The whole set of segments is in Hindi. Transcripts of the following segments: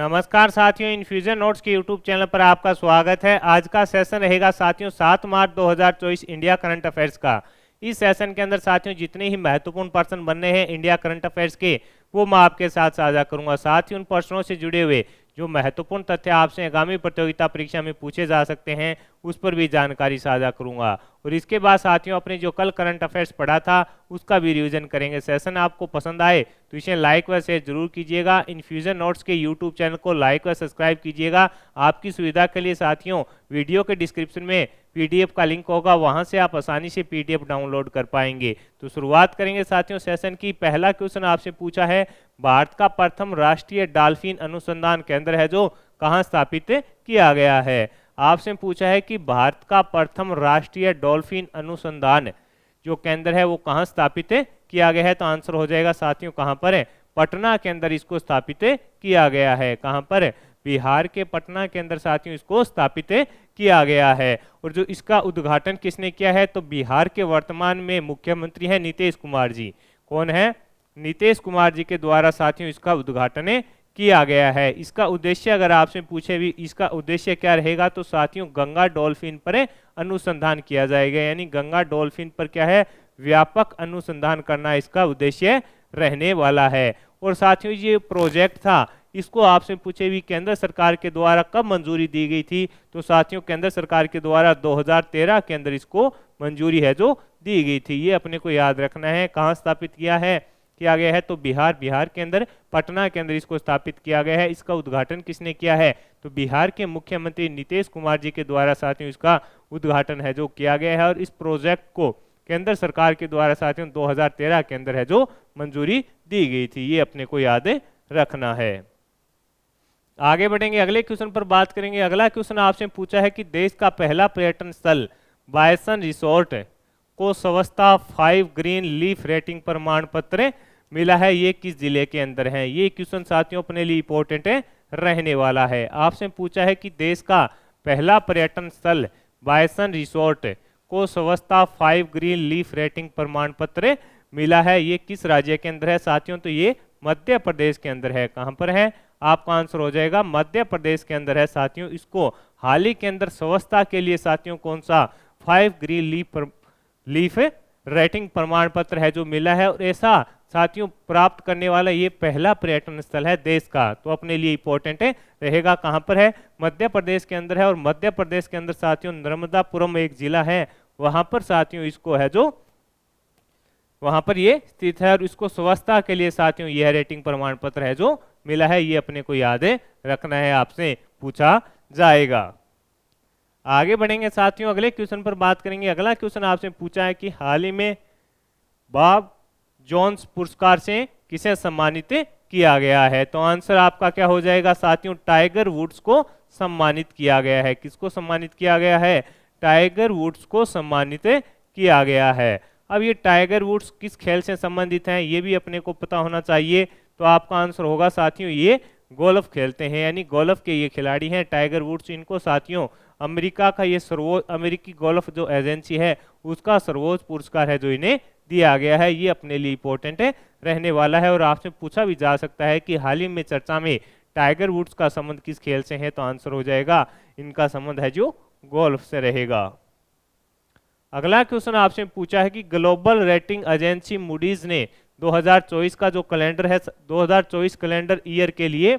नमस्कार साथियों, इन्फ्यूजन नोट्स के यूट्यूब चैनल पर आपका स्वागत है। आज का सेशन रहेगा साथियों 7 मार्च 2024 इंडिया करंट अफेयर्स का। इस सेशन के अंदर साथियों जितने ही महत्वपूर्ण प्रश्न बनने हैं इंडिया करंट अफेयर्स के, वो मैं आपके साथ साझा करूंगा। साथ ही उन प्रश्नों से जुड़े हुए जो महत्वपूर्ण तथ्य आपसे आगामी प्रतियोगिता परीक्षा में पूछे जा सकते हैं उस पर भी जानकारी साझा करूंगा। और इसके बाद साथियों अपने जो कल करंट अफेयर्स पढ़ा था उसका भी रिवीजन करेंगे। सेशन आपको पसंद आए तो इसे लाइक व शेयर जरूर कीजिएगा। इन्फ्यूजन नोट्स के यूट्यूब चैनल को लाइक व सब्सक्राइब कीजिएगा। आपकी सुविधा के लिए साथियों वीडियो के डिस्क्रिप्शन में पीडीएफ का लिंक होगा, वहां से आप आसानी से पीडीएफ डाउनलोड कर पाएंगे। तो शुरुआत करेंगे साथियों सेशन की। पहला क्वेश्चन आपसे पूछा है, भारत का प्रथम राष्ट्रीय डॉल्फिन अनुसंधान केंद्र है जो कहाँ स्थापित किया गया है। आपसे पूछा है कि भारत का प्रथम राष्ट्रीय डॉल्फिन अनुसंधान जो केंद्र है वो कहाँ स्थापित किया गया है। तो आंसर हो जाएगा साथियों कहाँ पर है, पटना के अंदर इसको स्थापित किया गया है। कहाँ पर, बिहार के पटना के अंदर साथियों इसको स्थापित किया गया है। और जो इसका उद्घाटन किसने किया है, तो बिहार के वर्तमान में मुख्यमंत्री हैं नीतीश कुमार जी। कौन है, नीतीश कुमार जी के द्वारा साथियों इसका उद्घाटन किया गया है। इसका उद्देश्य अगर आपसे पूछे भी इसका उद्देश्य क्या रहेगा, तो साथियों गंगा डॉल्फिन पर अनुसंधान किया जाएगा। यानी गंगा डॉल्फिन पर क्या है, व्यापक अनुसंधान करना इसका उद्देश्य रहने वाला है। और साथियों ये प्रोजेक्ट था, इसको आपसे पूछे भी केंद्र सरकार के द्वारा कब मंजूरी दी गई थी, तो साथियों केंद्र सरकार के द्वारा 2013 के अंदर इसको मंजूरी है जो दी गई थी। ये अपने को याद रखना है। कहाँ स्थापित किया गया है, तो बिहार के अंदर पटना के अंदर इसको स्थापित किया गया है। इसका उद्घाटन किसने किया है, तो बिहार के मुख्यमंत्री नीतीश कुमार जी के द्वारा साथियों इसका उद्घाटन है जो किया गया है। और इस प्रोजेक्ट को केंद्र सरकार के द्वारा साथियों 2013 के अंदर है जो मंजूरी दी गई थी। ये अपने को याद रखना है। आगे बढ़ेंगे, अगले क्वेश्चन पर बात करेंगे। अगला क्वेश्चन आपसे पूछा है कि देश का पहला पर्यटन स्थल बायसन रिसोर्ट को संवस्था 5 ग्रीन लीफ रेटिंग प्रमाण पत्र मिला है, ये किस जिले के अंदर है। ये क्वेश्चन साथियों अपने लिए इंपॉर्टेंट रहने वाला है। आपसे पूछा है कि देश का पहला पर्यटन स्थल बायसन रिसोर्ट को संवस्था 5 ग्रीन लीफ रेटिंग प्रमाण पत्र मिला है, ये किस राज्य के अंदर है साथियों, तो ये मध्य प्रदेश के अंदर है। कहां पर है, आपका आंसर हो जाएगा मध्य प्रदेश के अंदर है साथियों। इसको हाल ही के अंदर संवस्था के लिए साथियों कौन सा 5 ग्रीन लीफ रेटिंग प्रमाण पत्र है जो मिला है। और ऐसा साथियों प्राप्त करने वाला ये पहला पर्यटन स्थल है देश का, तो अपने लिए इंपॉर्टेंट रहेगा। कहां पर है, मध्य प्रदेश के अंदर है। और मध्य प्रदेश के अंदर साथियों नर्मदापुरम एक जिला है, वहां पर साथियों इसको है जो वहां पर ये स्थित है। और इसको स्वच्छता के लिए साथियों यह रेटिंग प्रमाण पत्र है जो मिला है। ये अपने को याद रखना है, आपसे पूछा जाएगा। आगे बढ़ेंगे साथियों, अगले क्वेश्चन पर बात करेंगे। अगला क्वेश्चन आपसे पूछा है कि हाल ही में बॉब जोन्स पुरस्कार से किसे सम्मानित किया गया है। तो आंसर आपका क्या हो जाएगा साथियों, टाइगर वुड्स को सम्मानित किया गया है। किसको सम्मानित किया गया है, टाइगर वुड्स को सम्मानित किया गया है। अब ये टाइगर वुड्स किस खेल से संबंधित हैं ये भी अपने को पता होना चाहिए। तो आपका आंसर होगा साथियों ये गोल्फ खेलते हैं, यानी गोल्फ के ये खिलाड़ी हैं टाइगर वुड्स। इनको साथियों अमेरिका का ये सर्वोच्च, अमेरिकी गोल्फ जो एजेंसी है उसका सर्वोच्च पुरस्कार है जो इन्हें दिया गया है। ये अपने लिए इंपॉर्टेंट रहने वाला है। और आपसे पूछा भी जा सकता है कि हाल ही में चर्चा में टाइगर वुड्स का संबंध किस खेल से है, तो आंसर हो जाएगा इनका संबंध है जो गोल्फ से रहेगा। अगला क्वेश्चन आपसे पूछा है कि ग्लोबल रेटिंग एजेंसी मूडीज ने 2024 का जो कैलेंडर है, 2024 कैलेंडर ईयर के लिए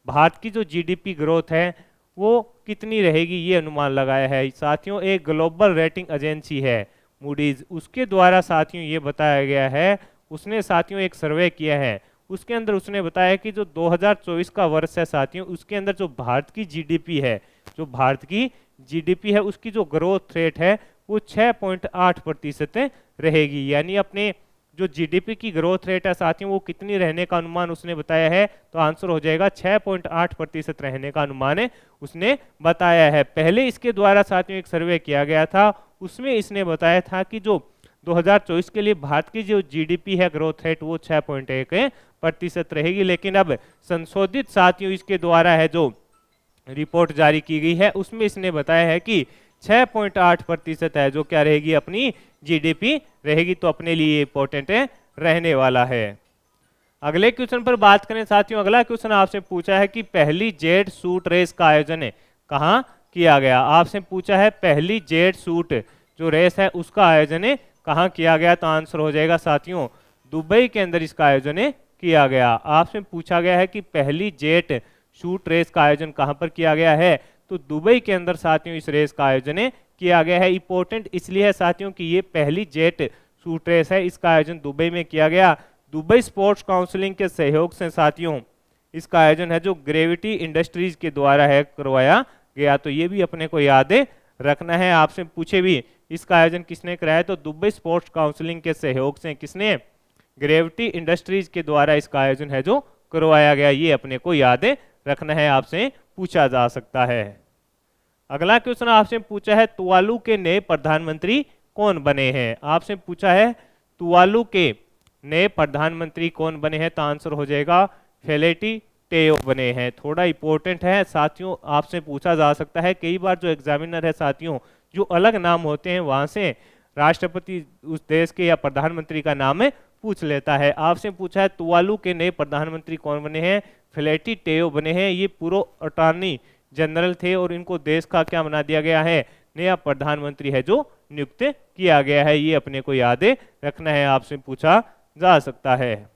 भारत की जो जीडीपी ग्रोथ है वो कितनी रहेगी, ये अनुमान लगाया है। साथियों एक ग्लोबल रेटिंग एजेंसी है मूडीज, उसके द्वारा साथियों ये बताया गया है, उसने साथियों एक सर्वे किया है। उसके अंदर उसने बताया कि जो 2024 का वर्ष है साथियों, उसके अंदर जो भारत की जीडीपी है, जो भारत की जीडीपी है उसकी जो ग्रोथ रेट है वो 6.8% रहेगी। यानी अपने जो जीडीपी की ग्रोथ रेट है साथियों वो कितनी रहने का अनुमान उसने बताया है, तो आंसर हो जाएगा 6.8% रहने का अनुमान उसने बताया है। पहले इसके द्वारा साथियों एक सर्वे किया गया था, उसमें इसने बताया था कि जो 2024 के लिए भारत की जो जीडीपी है ग्रोथ रेट वो 6.1% रहेगी। लेकिन अब संशोधित साथियों इसके द्वारा है जो रिपोर्ट जारी की गई है उसमें इसने बताया है कि 6.8% है जो क्या रहेगी, अपनी जीडीपी रहेगी। तो अपने लिए इंपॉर्टेंट रहने वाला है। अगले क्वेश्चन पर बात करें साथियों, अगला क्वेश्चन आपसे पूछा है कि पहली जेट सूट रेस का आयोजन कहाँ किया गया। आपसे पूछा है पहली जेट सूट जो रेस है उसका आयोजन कहाँ किया गया, तो आंसर हो जाएगा साथियों दुबई के अंदर इसका आयोजन किया गया। आपसे पूछा गया है कि पहली जेट शूट रेस का आयोजन कहाँ पर किया गया है, तो दुबई के अंदर साथियों इस रेस का आयोजन किया गया है। इंपॉर्टेंट इसलिए है साथियों कि ये पहली जेट शूट रेस है, इसका आयोजन दुबई में किया गया। दुबई स्पोर्ट्स काउंसिलिंग के सहयोग से साथियों इसका आयोजन है जो ग्रेविटी इंडस्ट्रीज के द्वारा है करवाया गया, तो ये भी अपने को याद रखना है। आपसे पूछे भी इसका आयोजन किसने कराया, तो दुबई स्पोर्ट्स काउंसिलिंग के सहयोग से किसने, ग्रेविटी इंडस्ट्रीज के द्वारा इसका आयोजन है जो करवाया गया, ये अपने को याद रखना है, आपसे पूछा जा सकता है। अगला क्वेश्चन आपसे पूछा है तुवालू के नए प्रधानमंत्री कौन बने हैं। आपसे पूछा है तुवालू के नए प्रधानमंत्री कौन बने हैं, तो आंसर हो जाएगा फेलेटी टेयो बने हैं। थोड़ा इंपॉर्टेंट है साथियों, आपसे पूछा जा सकता है, कई बार जो एग्जामिनर है साथियों जो अलग नाम होते हैं वहां से राष्ट्रपति उस देश के या प्रधानमंत्री का नाम पूछ लेता है। आपसे पूछा है तुवालू के नए प्रधानमंत्री कौन बने हैं, फेलेटी टेयो बने हैं। ये पूर्व अटॉर्नी जनरल थे और इनको देश का क्या बना दिया गया है, नया प्रधानमंत्री है जो नियुक्त किया गया है, ये अपने को याद रखना है, आपसे पूछा जा सकता है।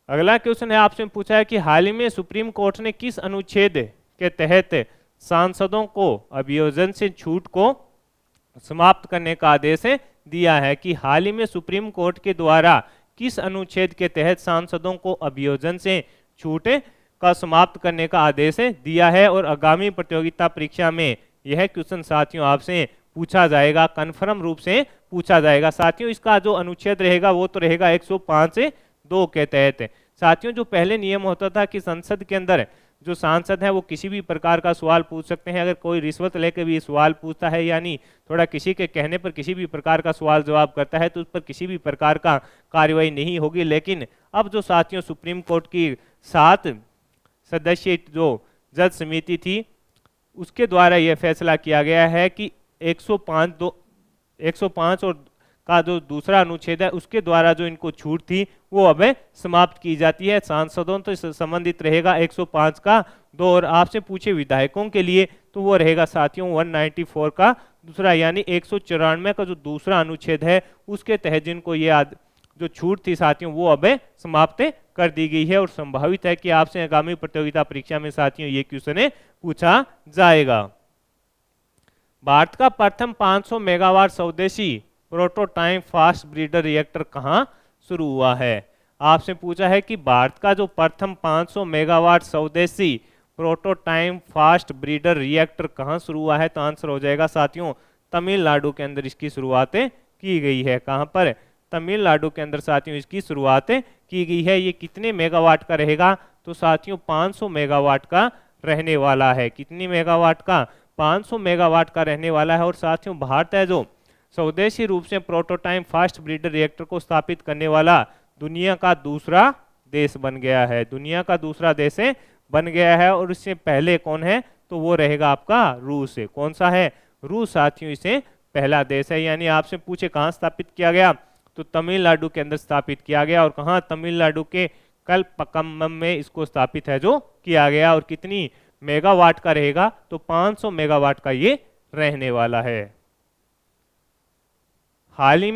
अगला क्वेश्चन है आपसे पूछा है कि हाल ही में सुप्रीम कोर्ट ने किस अनुच्छेद के तहत सांसदों को अभियोजन से छूट को समाप्त करने का आदेश दिया है, कि हाल ही में सुप्रीम कोर्ट के द्वारा किस अनुच्छेद के तहत सांसदों को अभियोजन से छूट का समाप्त करने का आदेश दिया है। और आगामी प्रतियोगिता परीक्षा में यह क्वेश्चन साथियों आपसे पूछा जाएगा, कन्फर्म रूप से पूछा जाएगा। साथियों इसका जो अनुच्छेद रहेगा वो तो रहेगा 105(2) के तहत। साथियों जो पहले नियम होता था कि संसद के अंदर जो सांसद है वो किसी भी प्रकार का सवाल पूछ सकते हैं, अगर कोई रिश्वत लेकर भी सवाल पूछता है यानी थोड़ा किसी के कहने पर किसी भी प्रकार का सवाल जवाब करता है तो उस पर किसी भी प्रकार का कार्रवाई नहीं होगी। लेकिन अब जो साथियों सुप्रीम कोर्ट की 7 सदस्यीय जो जज समिति थी उसके द्वारा यह फैसला किया गया है कि 105 और का जो दूसरा अनुच्छेद है उसके द्वारा जो इनको छूट थी वो अब समाप्त की जाती है। सांसदों तो संबंधित रहेगा 105 का 2, और आपसे पूछे विधायकों के लिए तो वो रहेगा साथियों 194 का दूसरा, यानी 194 का जो दूसरा अनुच्छेद है उसके तहत जिनको ये जो छूट थी साथियों वो अब समाप्त कर दी गई है। और संभावित है कि आपसे आगामी प्रतियोगिता परीक्षा में साथियों ये क्वेश्चन पूछा जाएगा। भारत का प्रथम 500 मेगावाट स्वदेशी प्रोटोटाइप फास्ट ब्रीडर रिएक्टर कहां शुरू हुआ है। आपसे पूछा है कि भारत का जो प्रथम 500 मेगावाट स्वदेशी प्रोटोटाइप फास्ट ब्रीडर रिएक्टर कहां शुरू हुआ है, तो आंसर हो जाएगा साथियों तमिलनाडु के अंदर इसकी शुरुआत की गई है। कहां पर, तमिलनाडु के अंदर साथियों इसकी शुरुआत की गई है। ये कितने मेगावाट का रहेगा, तो साथियों 500 मेगावाट का रहने वाला है। कितनी मेगावाट का, 500 मेगावाट का रहने वाला है। और साथियों भारत है जो स्वदेशी रूप से प्रोटोटाइप फास्ट ब्रीडर रिएक्टर को स्थापित करने वाला दुनिया का दूसरा देश बन गया है, दुनिया का दूसरा देश बन गया है। और इससे पहले कौन है, तो वो रहेगा आपका रूस। कौन सा है, रूस साथियों इससे पहला देश है। यानी आपसे पूछे कहाँ स्थापित किया गया, तो तमिलनाडु के अंदर स्थापित किया गया। और कहाँ, तमिलनाडु के कल्पक्कम में इसको स्थापित है जो किया गया। और कितनी मेगावाट का रहेगा, तो 500 मेगावाट का ये रहने वाला है। हाल ही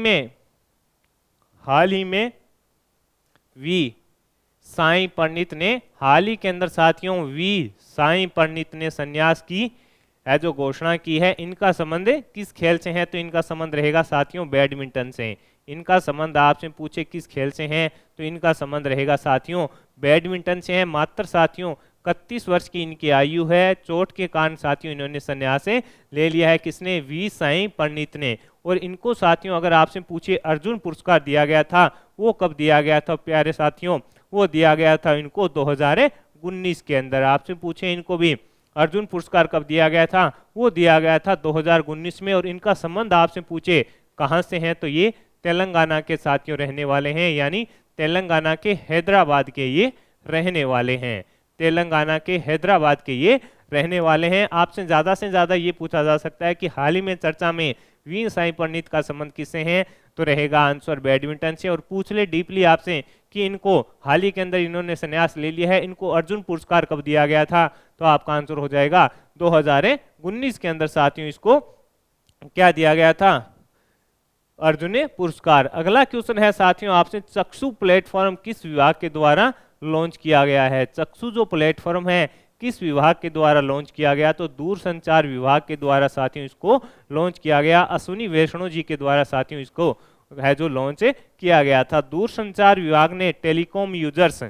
में वी साई पंडित ने, हाल ही के अंदर साथियों वी साई पंडित ने संन्यास की है जो घोषणा की है। इनका संबंध किस खेल से है, तो इनका संबंध रहेगा साथियों बैडमिंटन से। इनका संबंध आपसे पूछे किस खेल से है, तो इनका संबंध रहेगा साथियों बैडमिंटन से है। मात्र साथियों 31 वर्ष की इनकी आयु है। चोट के कारण साथियों इन्होंने संन्यास ले लिया है। किसने, वी साई पंडित ने। और इनको साथियों अगर आपसे पूछे अर्जुन पुरस्कार दिया गया था वो कब दिया गया था प्यारे साथियों, वो दिया गया था इनको 2019 के अंदर। आपसे पूछे इनको भी अर्जुन पुरस्कार कब दिया गया था, वो दिया गया था 2019 में। और इनका संबंध आपसे पूछे कहाँ से है, तो ये तेलंगाना के साथियों रहने वाले हैं, यानी तेलंगाना के हैदराबाद के ये रहने वाले हैं। तेलंगाना के हैदराबाद के ये रहने वाले हैं। आपसे ज़्यादा ये पूछा जा सकता है कि हाल ही में चर्चा में वी साई पंडित का संबंध किससे है, तो रहेगा आंसर बैडमिंटन से। और पूछ ले डीपली आपसे कि इनको हाल ही के अंदर इन्होंने संन्यास ले लिया है, इनको अर्जुन पुरस्कार कब दिया गया था? तो आपका आंसर हो जाएगा 2019 के अंदर साथियों इसको क्या दिया गया था? अर्जुन पुरस्कार। अगला क्वेश्चन है साथियों आपसे, चक्षु प्लेटफॉर्म किस विभाग के द्वारा लॉन्च किया गया है? चक्षु जो प्लेटफॉर्म है किस विभाग के द्वारा लॉन्च किया गया? तो दूरसंचार विभाग के द्वारा साथियों इसको लॉन्च किया गया। अश्विनी वैष्णव जी के द्वारा साथियों इसको है जो लॉन्च किया गया था। दूरसंचार विभाग ने टेलीकॉम यूजर्स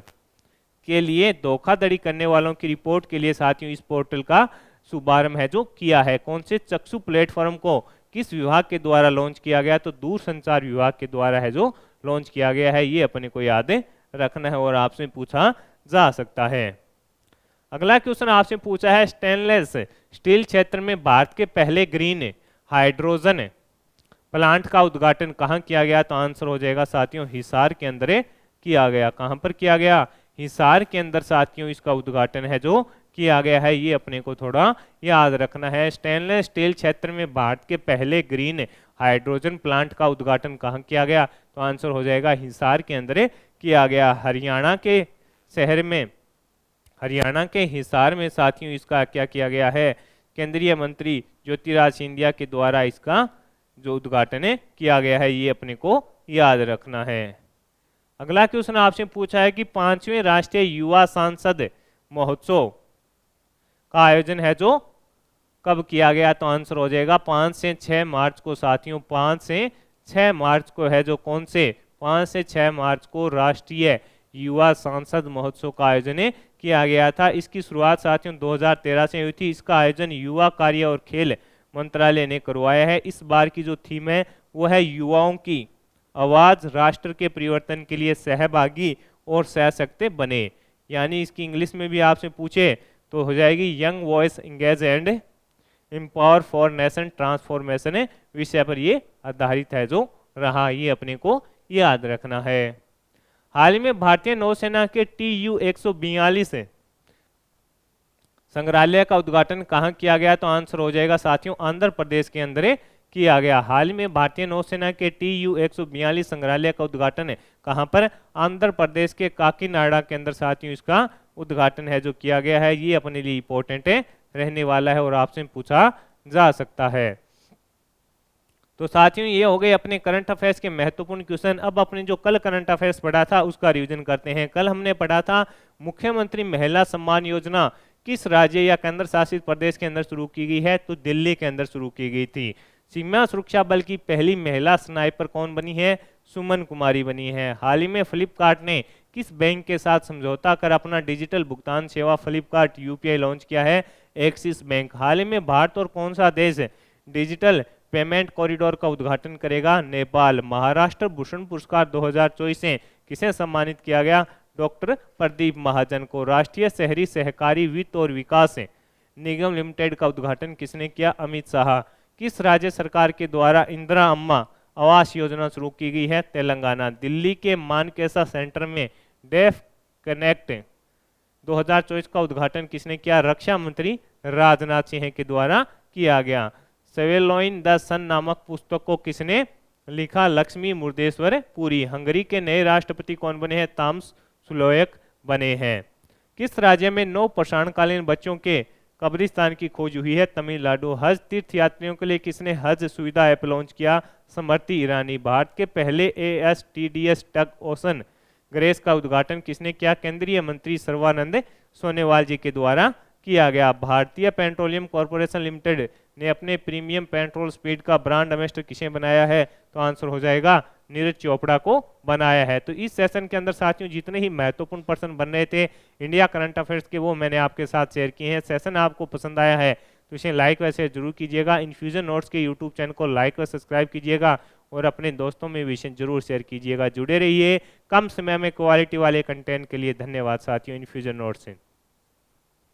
के लिए धोखाधड़ी करने वालों की रिपोर्ट के लिए साथियों इस पोर्टल का शुभारंभ है जो किया है। कौन से चक्षु प्लेटफॉर्म को किस विभाग के द्वारा लॉन्च किया गया? तो दूरसंचार विभाग के द्वारा है जो लॉन्च किया गया है। ये अपने को याद रखना है और आपसे पूछा जा सकता है। अगला क्वेश्चन आपसे पूछा है, स्टेनलेस स्टील क्षेत्र में भारत के पहले ग्रीन हाइड्रोजन प्लांट का उद्घाटन कहाँ किया गया? तो आंसर हो जाएगा साथियों हिसार के अंदर किया गया। कहाँ पर किया गया? हिसार के अंदर साथियों इसका उद्घाटन है जो किया गया है। ये अपने को थोड़ा याद रखना है। स्टेनलेस स्टील क्षेत्र में भारत के पहले ग्रीन हाइड्रोजन प्लांट का उद्घाटन कहाँ किया गया? तो आंसर हो जाएगा हिसार के अंदर किया गया। हरियाणा के शहर में, हरियाणा के हिसार में साथियों इसका क्या किया गया है? केंद्रीय मंत्री ज्योतिराज सिंधिया के द्वारा इसका जो उद्घाटन किया गया है। ये अपने को याद रखना है। अगला क्वेश्चन आपसे पूछा है कि 5वें राष्ट्रीय युवा सांसद महोत्सव का आयोजन है जो कब किया गया? तो आंसर हो जाएगा 5 से 6 मार्च को साथियों। 5 से 6 मार्च को है जो कौन से? 5 से 6 मार्च को राष्ट्रीय युवा सांसद महोत्सव का आयोजन किया गया था। इसकी शुरुआत साथियों 2013 से हुई थी। इसका आयोजन युवा कार्य और खेल मंत्रालय ने करवाया है। इस बार की जो थीम है वो है युवाओं की आवाज राष्ट्र के परिवर्तन के लिए सहभागी और सशक्त बने। यानी इसकी इंग्लिश में भी आपसे पूछे तो हो जाएगी young voice engage and empower for nation transformation विषय पर ये आधारित है जो रहा। ये अपने को याद रखना है। हाल ही में भारतीय नौसेना के TU-142 संग्रहालय का उद्घाटन कहाँ किया गया? तो आंसर हो जाएगा साथियों आंध्र प्रदेश के अंदर किया गया। हाल ही में भारतीय नौसेना के TU-142 संग्रहालय का उद्घाटन कहाँ पर? आंध्र प्रदेश के काकीनाडा के अंदर साथियों इसका उद्घाटन है जो किया गया है। ये अपने लिए इंपॉर्टेंट रहने वाला है और आपसे पूछा जा सकता है। तो साथियों ये हो गए अपने करंट अफेयर्स के महत्वपूर्ण क्वेश्चन। अब अपने जो कल करंट अफेयर्स पढ़ा था उसका रिवीजन करते हैं। कल हमने पढ़ा था मुख्यमंत्री महिला सम्मान योजना किस राज्य या केंद्र शासित प्रदेश के अंदर शुरू की गई है? तो दिल्ली के अंदर शुरू की गई थी। सीमा सुरक्षा बल की पहली महिला स्नाइपर कौन बनी है? सुमन कुमारी बनी है। हाल ही में फ्लिपकार्ट ने किस बैंक के साथ समझौता कर अपना डिजिटल भुगतान सेवा फ्लिपकार्ट UPI लॉन्च किया है? Axis bank. हाल ही में भारत और कौन सा देश डिजिटल पेमेंट कॉरिडोर का उद्घाटन करेगा? नेपाल। महाराष्ट्र भूषण पुरस्कार 2024 से किसे सम्मानित किया गया? डॉक्टर प्रदीप महाजन को। राष्ट्रीय शहरी सहकारी वित्त और विकास निगम लिमिटेड का उद्घाटन किसने किया? अमित शाह। किस राज्य सरकार के द्वारा इंदिरा अम्मा आवास योजना शुरू की गई है? तेलंगाना। दिल्ली के मानकेसा सेंटर में डेफ कनेक्ट 2024 का उद्घाटन किसने किया? रक्षा मंत्री राजनाथ सिंह के द्वारा किया गया। सेवेलोइन द सन नामक पुस्तक को किसने लिखा? लक्ष्मी मुर्देश्वर पुरी। हंगरी के नए राष्ट्रपति कौन बने हैं? ताम्स सुलोयक बने हैं। किस राज्य में 9 प्रसारणकालीन बच्चों के कब्रिस्तान की खोज हुई है? तमिलनाडु। हज तीर्थ यात्रियों के लिए किसने हज सुविधा ऐप लॉन्च किया? स्मृति ईरानी। भारत के पहले ASTDS टग ओशन ग्रेस का उद्घाटन किसने किया? केंद्रीय मंत्री सर्बानंद सोनोवाल जी के द्वारा किया गया। भारतीय पेट्रोलियम कॉर्पोरेशन लिमिटेड ने अपने प्रीमियम पेट्रोल स्पीड का ब्रांड एम्बेसडर किसे बनाया है? तो आंसर हो जाएगा नीरज चोपड़ा को बनाया है। तो इस सेशन के अंदर साथियों जितने ही महत्वपूर्ण प्रश्न बन रहे थे इंडिया करंट अफेयर्स के वो मैंने आपके साथ शेयर किए हैं। सेशन आपको पसंद आया है तो इसे लाइक व शेयर जरूर कीजिएगा। इन्फ्यूजन नोट्स के यूट्यूब चैनल को लाइक व सब्सक्राइब कीजिएगा और अपने दोस्तों में भी जरूर शेयर कीजिएगा। जुड़े रहिए कम समय में क्वालिटी वाले कंटेंट के लिए। धन्यवाद साथियों इन्फ्यूजन नोट्स से।